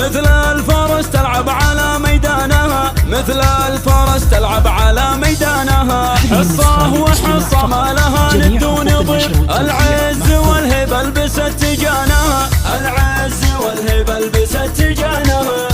مثل الفرس تلعب على ميدانها، مثل الفرس تلعب على ميدانها. حصة وحصة ما لها ند ونظير، العز والهبة البست تجانها، العز والهبة البست تجانها.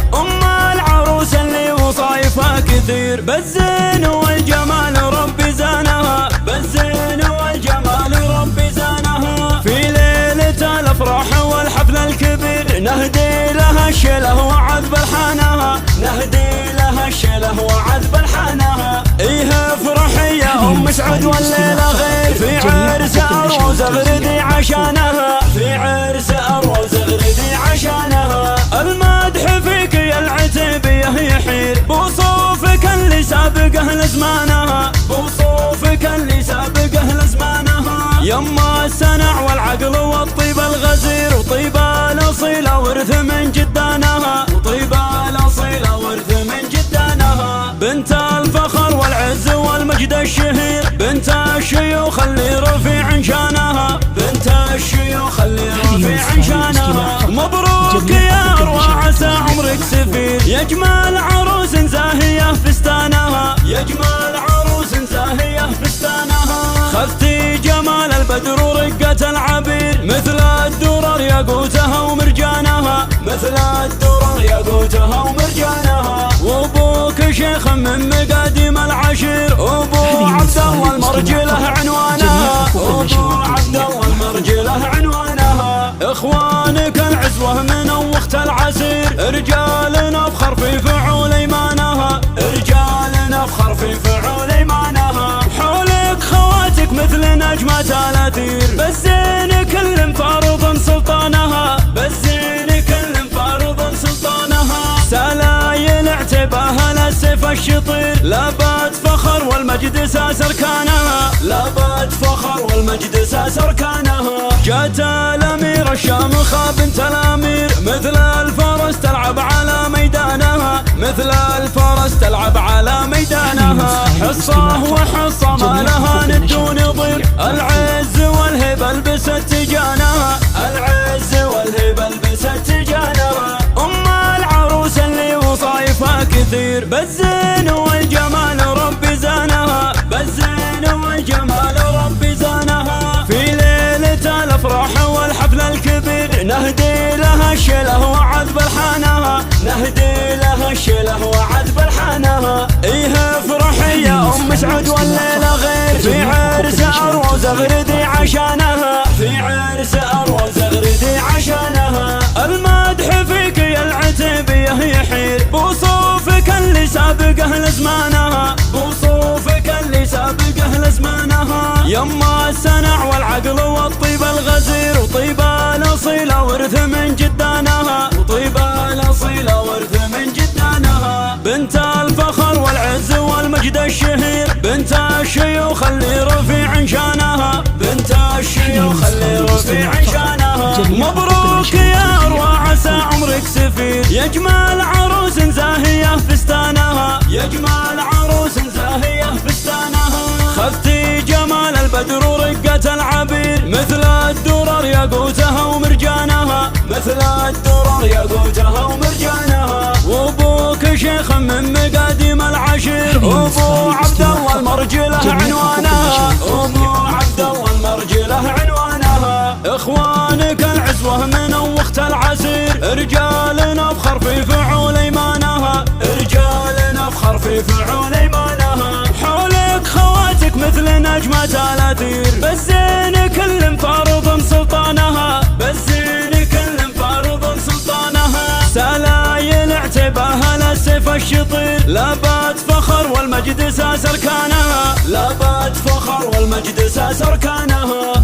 العروس اللي وصايفها كثير، بالزين والجمال ربي زانها، بالزين والجمال ربي زانها. في ليلة الافراح والحفل الكبير نهدي لها الشله وعذب الحانها، نهدي لها الشله وعذب الحانها. ايه افرحي يا ام سعود والليله غير، في عرس اروز اغردي عشانها، في عرس اروز اغردي عشانها. المدح فيك يا العتيبيه يحير، بوصوفك اللي سابقه لزمانها، بوصوفك اللي سابقه لزمانها. يما السنع والعقل والطيب الغزير، وطيب الاصيله ورث من جدانها، وطيب الاصيله ورث من جدانها. بنت الفخر والعز والمجد الشهير، بنت الشيوخ اللي رفيع شانها، بنت الشيوخ اللي رفيع شانها. مبروك يا اروى عسى عمرك سفير، يا جمال عروس زاهيه فستانها، يا جمال عروس زاهيه فستانها. خذتي جمال البدر ورقة العبير، مثل الدرر ياقوتها ومرجانها، مثل الدرر ياقوتها ومرجانها. وابوك شيخ من مقاديم العشير، ابو عبد الله المرجله عنوانها، ابو عبد الله المرجله عنوانها. اخوانك العزوه من وقت العسير، رجال نفخر في فعول ايمانها، رجال نفخر في فعول ايمانها. حولك خواتك مثل نجمة الاثير، بالزين كل فارض سلطانها، بالزين كل فارض سلطانها. سلايل اعتباها للسيف الشطير، لابات فخر والمجد ساس اركانها، لابات فخر والمجد ساس اركانها. جات الامير الشامخه بنت الامير، مثل الفرس تلعب على ميدانها، مثل الفرس تلعب على ميدانها. حصه وحصه ما لها ند ونظير، العز والهبه البست تجانها، العز والهبه البست تجانها. العروس اللي وصايفها كثير، بالزين والجمال ربي زانها، بالزين والجمال ربي زانها. في ليلة الافراح والحفل الكبير نهدي لها الشله وعذب الحانها، نهدي لها الشله وعذب الحانها. ايه افرحي يا ام سعود والليله غير، في عرس اروز اغردي عشانها، في عرس اروز اغردي عشانها. المدح فيك يا العتيبيه يحير، بوصوفك اللي سابقه لزمانها، بوصوفك اللي سابقه لزمانها. يما السنع والعقل والطيب الغزير، وطيب الاصيله ورث من جدانها، وطيب الاصيله ورث من جدانها. بنت الفخر والعز والمجد الشهير، بنت الشيوخ اللي رفيع شانها، بنت الشيوخ اللي رفيع شانها. مبروك يا اروى عسى عمرك سفير، يا جمال عروس زاهيه فستانها، يا جمال عروس زاهيه فستانها. خذتي جمال البدر ورقة العبير، مثل الدرر ياقوتها ومرجانها، مثل الدرر ياقوتها ومرجانها. وابوك شيخ من مقاديم العشير، ابو عبد الله المرجله عنوانها، ابو عبد الله المرجله عنوانها. اخوانك العزوه من وقت العسير، رجال نفخر في فعول ايمانها، رجال نفخر في فعول ايمانها. حولك خواتك مثل نجمة الاثير، بالزين كل فارض سلطانها، بالزين كل فارض سلطانها. سلايل اعتباها للسيف الشطير، لابات فخر والمجد ساس اركانها، لابات فخر والمجد ساس اركانها.